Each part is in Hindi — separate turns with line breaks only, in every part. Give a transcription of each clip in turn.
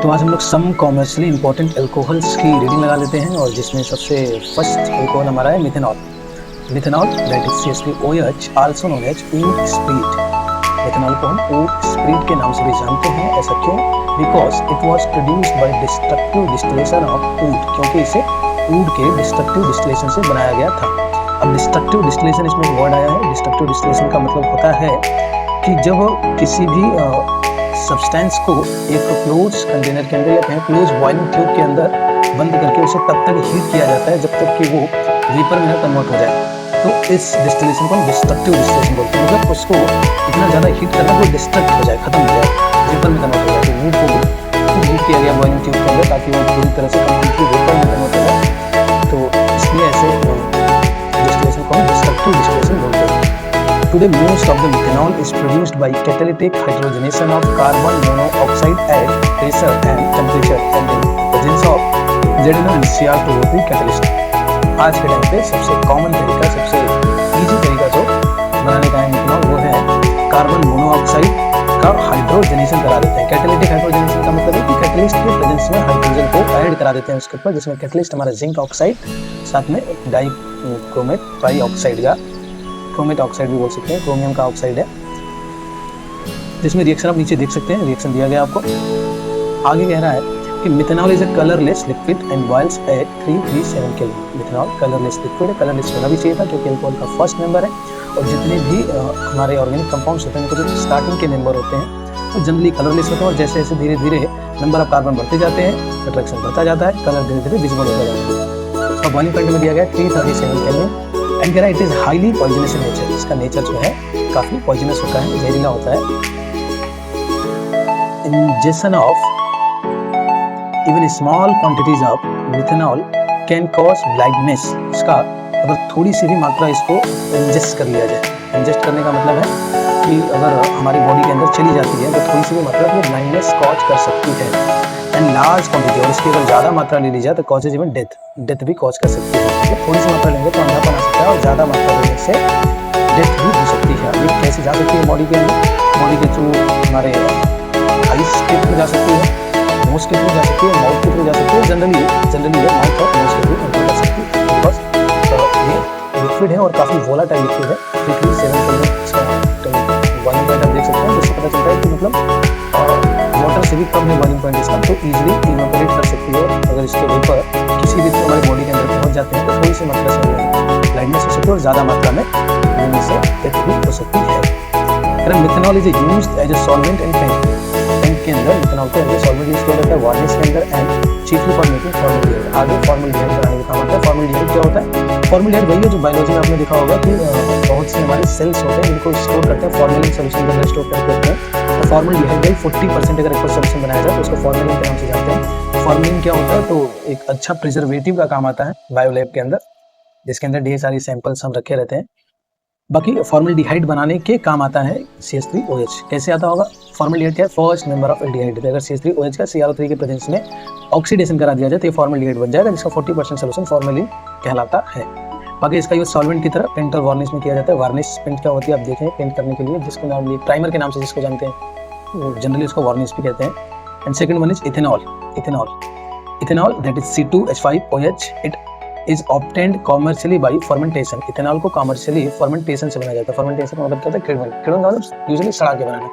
तो आज हम लोग सम कॉमर्शियली इंपॉर्टेंट एल्कोहल्स की रीडिंग लगा लेते हैं और जिसमें सबसे फर्स्ट एल्कोहल हमारा है methanol. Methanol that is CH3OH also known as wood spirit. Methanol को हम ऊड स्प्रिट के नाम से भी जानते हैं। ऐसा क्यों? Because it was produced by destructive distillation of wood, क्योंकि इसे ऊड के डिस्ट्रक्टिव डिस्टिलेशन से बनाया गया था। अब डिस्ट्रक्टिव डिस्टिलेशन इसमें एक वर्ड आया है। डिस्ट्रक्टिव डिस्टिलेशन का मतलब होता है कि जब किसी भी सब्सटेंस को एक क्लोज कंटेनर के अंदर या कहीं क्लोज बॉइलिंग ट्यूब के अंदर बंद करके उसे तब तक हीट किया जाता है जब तक कि वो वेपर में कन्वर्ट हो जाए। तो इस डिस्टिलेशन को हम डिस्ट्रक्टिव डिस्टिलेशन बोलते हैं। मतलब उसको इतना ज़्यादा हीट करना कि वो डिस्ट्रक्ट हो जाए, खत्म हो जाए, वेपर में कन्वर्ट हो जाए। तो वूड को हीट किया गया बॉइलिंग ट्यूब के अंदर ताकि वो पूरी तरह से कम्प्लीटली वेपर में कन्वर्ट हो जाए। तो इसलिए ऐसे डिस्टिलेशन को हम डिस्ट्रक्टिव डिस्टिलेशन बोलते हैं। Today, most of the methanol is produced by catalytic hydrogenation of carbon monoxide at pressure and temperature and in presence of ZnO and Cr2O3 catalyst। आज के टाइम पे सबसे कॉमन तरीका, सबसे इजी तरीका जो बनाने का है मिथेनॉल, वो है कार्बन मोनोऑक्साइड का हाइड्रोजनेशन करा देते हैं। कैटालिटिक हाइड्रोजनेशन का मतलब है कि कैटलिस्ट के प्रेजेंस में हाइड्रोजन को ऐड करा देते हैं उसके ऊपर, जिसमें कैटलिस्ट हमारा जिंक ऑक्साइड, साथ में डाइक्रोमेट ट्राइऑक्साइड का, क्रोमेट ऑक्साइड भी बोल सकते हैं, क्रोमियम का ऑक्साइड है, जिसमें रिएक्शन आप नीचे देख सकते हैं। रिएक्शन दिया गया आपको। आगे कह रहा है कि methanol is a colourless liquid and boils at 337 kelvin. Methanol colourless liquid है। कलरलेस होना भी चाहिए था क्योंकि अल्कोहल का फर्स्ट मेंबर है और जितने भी हमारे ऑर्गेनिक कंपाउंड्स होते हैं, जो स्टार्टिंग के मेंबर होते हैं वो जनरली कलरलेस होते हैं और जैसे जैसे धीरे धीरे नंबर ऑफ कार्बन बढ़ते जाते हैं, अट्रैक्शन बढ़ता जाता है, कलर धीरे धीरे विजिबल होता जाता है। इसका बॉइलिंग पॉइंट में दिया गया 337 केल्विन एंड कह रहा है it is highly poisonous in nature. इसका नेचर जो है काफी पॉइजनस होता है, जहरीला होता है। Injection of even small quantities of methanol can cause blindness. इसका अगर थोड़ी सी भी मात्रा इसको इंजेस्ट कर लिया जाए, इंजेस्ट करने का मतलब है कि अगर हमारी बॉडी के अंदर चली जाती है तो थोड़ी सी भी मात्रा में ब्लाइंडनेस कॉज कर सकती है। एंड लार्ज क्वांटिटी, और इसकी अगर ज़्यादा मात्रा ले ली जाए तो कॉजेज इवन डेथ भी कॉज कर सकती है। मतलब थोड़ी सी मात्रा लेंगे तो अंधापन आ सकता है और ज़्यादा मात्रा लेने से डेथ भी हो सकती है। ये कैसे जा सकती है बॉडी के अंदर? बॉडी के थ्रू हमारे आइस के थ्रू जा सकती है, नोज के थ्रू जा सकती है, माउथ के थ्रू जा सकती है। जनरली ये माउथ और नोज के थ्रू एंटर कर सकती है। बिकॉज ये लिक्विड है और काफ़ी वोलाटाइल लिक्विड है। 337 केल्विन इसका बॉइलिंग पॉइंट आप देख सकते हैं, जिससे पता चलता है कि मतलब वाटर से भी कम है बॉइलिंग पॉइंट इसका, तो इजीली इवेपोरेट कर सकती है। अगर इसके वेपर किसी भी हमारी बॉडी के अंदर पहुंच जाते हैं तो थोड़ी सी मात्रा से ब्लाइंडनेस हो सकती है और ज़्यादा मात्रा में लेने से डेथ भी हो सकती है। Methanol is used as a solvent and paint. Paint के अंदर मिथेनॉल को एज ए सॉल्वेंट यूज किया जाता है, वार्निश के अंदर and chiefly for making formaldehyde. आगे फॉर्मल्डिहाइड बनाने का काम आता है। फॉर्मल्डिहाइड क्या होता है? फॉर्मल्डिहाइड वही है जो बायोलॉजी में आपने देखा होगा कि बहुत से हमारे सेल्स होते हैं जिनको स्टोर करते हैं, फॉर्मेलिन सोल्यूशन के अंदर स्टोर करके रखते हैं। तो फॉर्मल्डिहाइड का 40% अगर एक सोल्यूशन बनाया जाए तो उसको फॉर्मेलिन के नाम से जानते हैं। फॉर्मेलिन क्या होता है? तो एक अच्छा प्रिजर्वेटिव का काम आता है बायोलैब के अंदर, जिसके अंदर ढेर सारी सैंपल्स हम रखे रहते हैं। बाकी फॉर्मल्डिहाइड बनाने के काम आता है CH3OH। कैसे आता होगा? फॉर्मल्डिहाइड क्या है? First member of aldehyde. अगर CH3OH का Cr3 के प्रेजेंस में ऑक्सीडेशन करा दिया जाए तो ये फॉर्मल्डिहाइड बन जाएगा, जिसका 40% सोल्यूशन फॉर्मेलिन कहलाता है। बाकी इसका यूज सॉल्वेंट की तरह पेंट और वार्निश में किया जाता है। वार्निश पेंट क्या होती है आप देखें, पेंट करने के लिए जिसको नाम प्राइमर के नाम से जिसको जानते हैं, जनरली उसको वार्निश भी कहते हैं। And second one is ethanol. Ethanol that is C2H5OH। It is obtained commercially by fermentation. Ethanol को कॉमर्शियली फर्मेंटेशन से बनाया जाता है। फर्मेंटेशन का मतलब क्या होता है? किण्वन। किण्वन का मतलब यूजुअली सड़ा के बनाना।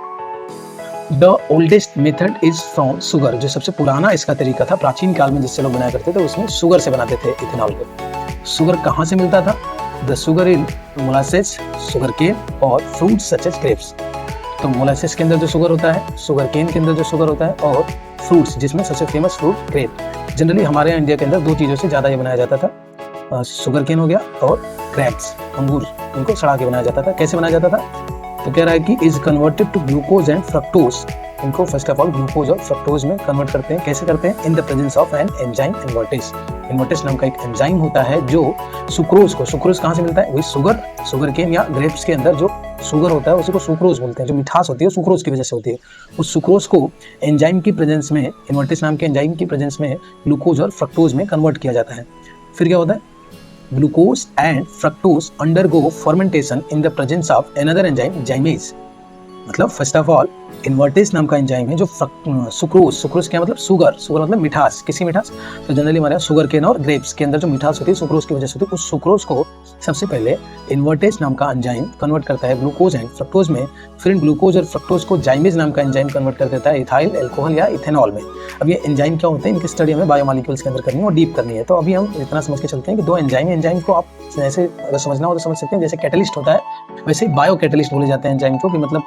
The oldest method is from sugar. जो सबसे पुराना इसका तरीका था प्राचीन काल में जिससे लोग बनाया करते थे, उसमें शुगर से बनाते थे इथेनॉल को। शुगर कहाँ से मिलता था? The sugar in molasses, sugar cane और फ्रूट्स सच एज ग्रेप्स। तो मोलासेस के अंदर जो शुगर होता है, शुगर केन के अंदर जो शुगर होता है, और फ्रूट्स जिसमें सबसे फेमस फ्रूट ग्रेप। जनरली हमारे यहाँ इंडिया के अंदर दो चीज़ों से ज़्यादा ये बनाया जाता था, शुगर केन हो गया और ग्रेप्स, अंगूर। इनको सड़ा के बनाया जाता था। कैसे बनाया जाता था? तो कह रहा है कि is converted to glucose and fructose. इनको फर्स्ट ऑफ ऑल ग्लूकोज और फ्रक्टोज में कन्वर्ट करते हैं। कैसे करते हैं? In the presence of an enzyme invertase. Invertase नाम का एक एंजाइम होता है जो सुक्रोज को, सुक्रोज कहाँ से मिलता है? वही शुगर केन या ग्रेप्स के अंदर जो शुगर होता है उसी को सुक्रोज बोलते हैं। जो मिठास होती है सुक्रोज की वजह से होती है। उस सुक्रोज को एंजाइम की प्रेजेंस में, इन्वर्टेज नाम के एंजाइम की प्रेजेंस में ग्लूकोज और फ्रक्टोज में कन्वर्ट किया जाता है। फिर क्या होता है? Glucose and fructose undergo fermentation in the presence of another enzyme, zymes. मतलब फर्स्ट ऑफ ऑल इन्वर्टेज नाम का एंजाइम है जो सुक्रोज क्या मतलब शुगर मतलब मिठास, किसी मिठास, तो जनरली हमारे शुगर केन और ग्रेप्स के अंदर जो मिठास होती है सुक्रोज की वजह से होती है, उस सुक्रोज को सबसे पहले इन्वर्टेज नाम का एंजाइम कन्वर्ट करता है ग्लूकोज एंड फ्रक्टोज में, फिर इन ग्लूकोज और फ्रक्टोज को जाइमेज नाम का एंजाइम कन्वर्ट कर देता है इथाइल अल्कोहल या इथेनॉल में। अब ये एंजाइम क्या होते हैं, इनकी स्टडी हमें बायोमॉलिक्यूल्स के अंदर करनी है और डीप करनी है। तो अभी हम इतना समझ के चलते हैं कि दो एंजाइम को आप जैसे अगर समझना हो तो समझ सकते हैं, जैसे कैटलिस्ट होता है वैसे ही बायो कैटलिस्ट बोले जाते हैं एंजाइम को, कि मतलब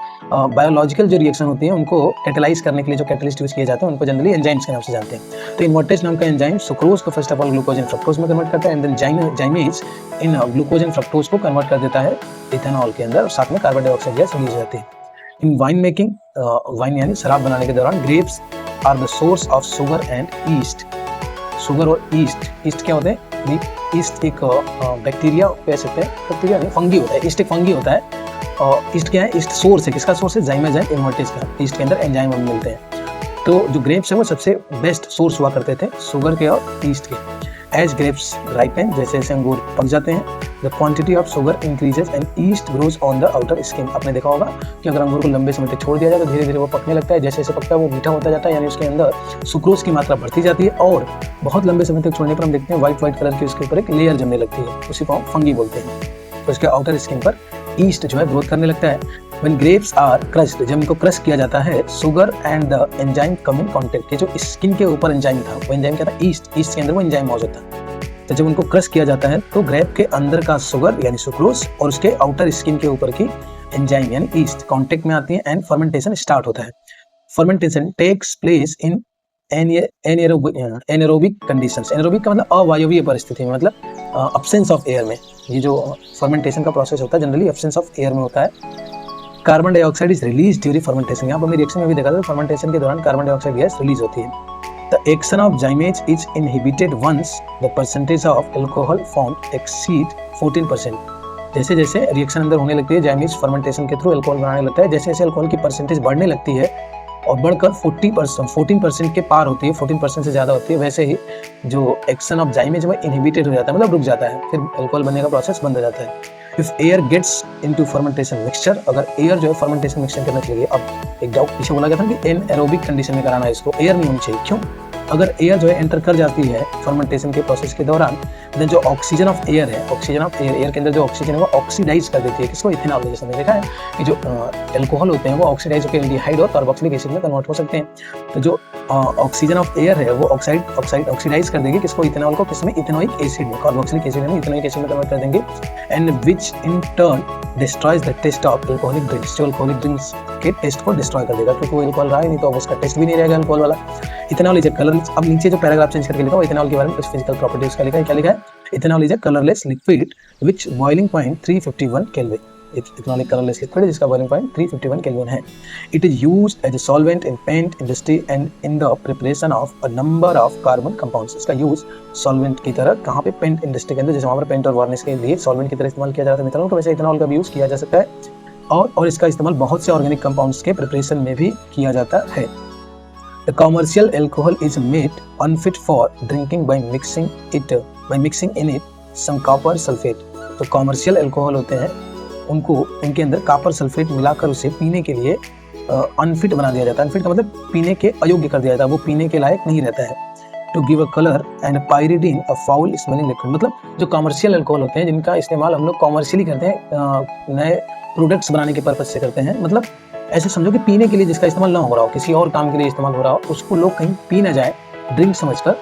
बायोलॉजिकल जो रिएक्शन होती है उनको कैटलाइज करने के लिए जो कैटलिस्ट यूज किए जाते हैं उनको जनरली एंजाइम्स के नाम से जानते हैं। तो इन्वर्टेज नाम का एंजाइम सुक्रोज को first of all glucose and fructose में कन्वर्ट करता है and then zymase in glucose and fructose को कन्वर्ट कर देता है इथेनॉल के अंदर और साथ में कार्बन डाइऑक्साइड गैस रिलीज हो जाती है। इन वाइन मेकिंग, वाइन यानी शराब बनाने के दौरान grapes are the source of sugar and yeast. Sugar और ईस्ट क्या होते हैं, ईस्ट एक बैक्टीरिया कह सकते हैं, बैक्टीरिया नहीं फंगी होता है, ईस्ट एक फंगी होता है। और ईस्ट क्या है, ईस्ट सोर्स है, किसका सोर्स है, जाइमेज एंड इन्वर्टेज का, ईस्ट के अंदर एंजाइम मिलते हैं। तो जो ग्रेप्स है वो सबसे बेस्ट सोर्स हुआ करते थे शुगर के और ईस्ट के। एज ग्रेप्स राइपन, जैसे जैसे अंगूर पक जाते हैं, the quantity of sugar increases and east grows on the outer skin. आपने देखा होगा कि अगर अंगूर को लंबे समय तक छोड़ दिया जाए तो धीरे धीरे वो पकने लगता है, जैसे जैसे पकता है वो मीठा होता जाता है, यानी उसके अंदर सुक्रोज की मात्रा बढ़ती जाती है और बहुत लंबे समय तक छोड़ने पर हम देखते हैं व्हाइट कलर की उसके ऊपर एक लेयर जमने लगती है, उसी को हम फंगी बोलते हैं। तो इसके आउटर स्किन पर ईस्ट जो है ग्रोथ करने लगता है। When grapes are crushed, जब इनको क्रश किया जाता है, sugar and the enzyme come in contact, जो स्किन के ऊपर एंजाइम था वो एंजाइम क्या था, ईस्ट के अंदर वो एंजाइम मौजूद था। तो जब उनको क्रश किया जाता है तो ग्रेप के अंदर का शुगर यानी सुक्रोज और उसके आउटर स्किन के ऊपर की एंजाइम यानी ईस्ट कांटेक्ट में आती है एंड फर्मेंटेशन स्टार्ट होता है। Fermentation takes place in anaerobic conditions. Anaerobic का मतलब अवायवीय परिस्थिति में, मतलब एब्सेंस ऑफ एयर में। ये जो फर्मेंटेशन का प्रोसेस होता है जनरली एब्सेंस ऑफ एयर में होता है। Carbon dioxide is release during fermentation. यहाँ पर हमने रिएक्शन में भी देखा था फर्मेंटेशन के दौरान कार्बन डाइऑक्साइड गैस रिलीज होती है। The action of zymase is inhibited once the percentage of alcohol formed exceed 14%। जैसे जैसे रिएक्शन अंदर होने लगती है, जाइमेज फर्मेंटेशन के थ्रू अल्कोहल बनाने लगता है, जैसे जैसे अल्कोहल की परसेंटेज बढ़ने लगती है और बढ़कर 14% के पार होती है, 14% से ज़्यादा होती है, वैसे ही जो एक्शन ऑफ जाइमेज वो इनहिबिटेड हो जाता है, मतलब रुक जाता है, फिर अल्कोहल बनने का प्रोसेस बंद हो जाता है। If air gets into fermentation mixture, अगर एयर जो है फर्मेंटेशन मिक्सचर करना चाहिए। अब एक डाउट पीछे बोला गया था कि एनएरोबिक कंडीशन में कराना है इसको, एयर नहीं होनी चाहिए। क्यों? अगर एयर जो है एंटर कर जाती है फर्मेंटेशन के प्रोसेस के दौरान, देन जो ऑक्सीजन ऑफ एयर है, ऑक्सीजन ऑफ एयर के अंदर जो ऑक्सीजन है वो ऑक्सीडाइज कर देती है, किसको, इथेनॉल। जैसे हमने देखा है कि जो अल्कोहल होते हैं वो ऑक्सीडाइज होकर एल्डिहाइड और कार्बोक्सिलिक एसिड में कन्वर्ट हो सकते हैं। तो जो ऑक्सीजन ऑफ एयर है वो ऑक्सीडाइज कर देंगे किसको, इथेनॉल को, किसमें, इथेनोइक एसिड में, कार्बोक्सिलिक एसिड में इथेनोइक एसिड में कन्वर्ट कर देंगे and which in turn destroys the taste of alcoholic drinks. जो अल्कोहलिक ड्रिंक्स के टेस्ट को डिस्ट्रॉय कर देगा, क्योंकि वो अल्कोहल रहा है नहीं तो उसका टेस्ट भी नहीं रहेगा अल्कोहल वाला। इथेनॉल इज ए कलरलेस, अब नीचे जो पैराग्राफ चेंज करके लिखा हुआ इथेनॉल के बारे में कुछ फिजिकल प्रॉपर्टीज का लिखा है, क्या लिखा है, ethanol is a colourless liquid which boiling point 351 kelvin. Ethanol एक कलरलेस लिक्विड है जिसका बॉइलिंग पॉइंट 351 केल्विन है। It is used as a solvent in paint industry and in the preparation of a number of carbon compounds. इसका यूज सॉल्वेंट की तरह कहाँ पे, पेंट इंडस्ट्री के अंदर, जैसे वहाँ पर पेंट और वार्निश के लिए सॉल्वेंट की तरह इस्तेमाल किया जाता है इथेनॉल को, वैसे इथेनॉल का भी यूज किया जा सकता है और इसका इस्तेमाल बहुत से ऑर्गेनिक कंपाउंड्स के प्रिपरेशन में भी किया जाता है। The commercial alcohol is made unfit for drinking by mixing in it some copper sulfate। तो कॉमर्शियल अल्कोहल होते हैं उनको इनके अंदर कॉपर सल्फेट मिलाकर उसे पीने के लिए अनफिट बना दिया जाता है। अनफिट का मतलब पीने के अयोग्य कर दिया जाता है, वो पीने के लायक नहीं रहता है। To give a colour and pyridine a foul smelling liquid, मतलब जो कॉमर्शियल अल्कोहल होते हैं जिनका इस्तेमाल हम लोग कॉमर्शियली करते हैं, नए प्रोडक्ट्स बनाने के पर्पज से करते हैं, मतलब ऐसे समझो कि पीने के लिए जिसका इस्तेमाल ना हो रहा हो, किसी और काम के लिए इस्तेमाल हो रहा हो, उसको लोग कहीं पी ना जाए ड्रिंक समझकर,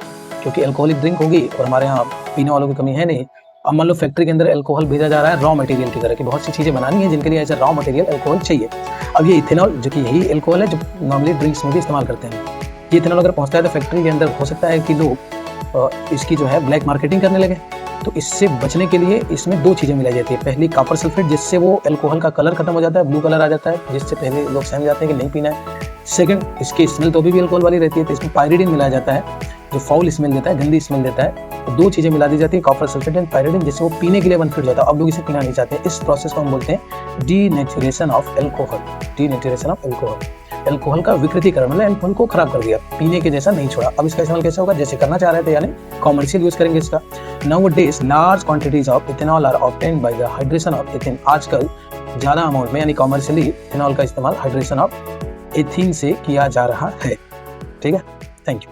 क्योंकि अल्कोहलिक ड्रिंक होगी और हमारे यहाँ पीने वालों की कमी है नहीं। अब मान लो फैक्ट्री के अंदर अल्कोहल भेजा जा रहा है रॉ मटेरियल की तरह, की बहुत सी चीज़ें बनानी है जिनके लिए ऐसा रॉ मटेरियल अल्कोहल चाहिए। अब ये इथेनॉल जो कि यही अल्कोहल है जो नॉर्मली ड्रिंक्स में भी इस्तेमाल करते हैं, ये इथेनॉल अगर पहुँचता है तो फैक्ट्री के अंदर हो सकता है कि लोग इसकी जो है ब्लैक मार्केटिंग करने लगे। तो इससे बचने के लिए इसमें दो चीज़ें मिलाई जाती है। पहली कॉपर सल्फेट, जिससे वो अल्कोहल का कलर खत्म हो जाता है, ब्लू कलर आ जाता है, जिससे पहले लोग समझ जाते हैं कि नहीं पीना है। सेकंड, इसकी स्मेल तो भी अल्कोहल वाली रहती है, तो इसमें पायरिडीन मिलाया जाता है जो फाउल स्मेल देता है, गंदी स्मेल देता है। तो दो चीज़ें मिला दी जाती है, कॉपर सल्फेट एंड पायरिडीन, जिससे वो पीने के लिए अनफिट हो जाता है। अब लोग इसे पीना नहीं चाहते। इस प्रोसेस को हम बोलते हैं denaturation of alcohol. Denaturation of alcohol, alcohol का विकृतीकरण, मतलब अल्कोहल को खराब कर दिया, पीने के जैसा नहीं छोड़ा। अब इसका इस्तेमाल कैसे होगा, जैसे करना चाह रहे थे, यानी कॉमर्शियल यूज करेंगे इसका। Nowadays large quantities of ethanol are obtained by the hydration of ethane। आजकल ज़्यादा अमाउंट में यानी कॉमर्शियली इथेनॉल का इस्तेमाल हाइड्रेशन ऑफ एथीन से किया जा रहा है। ठीक है, थैंक यू।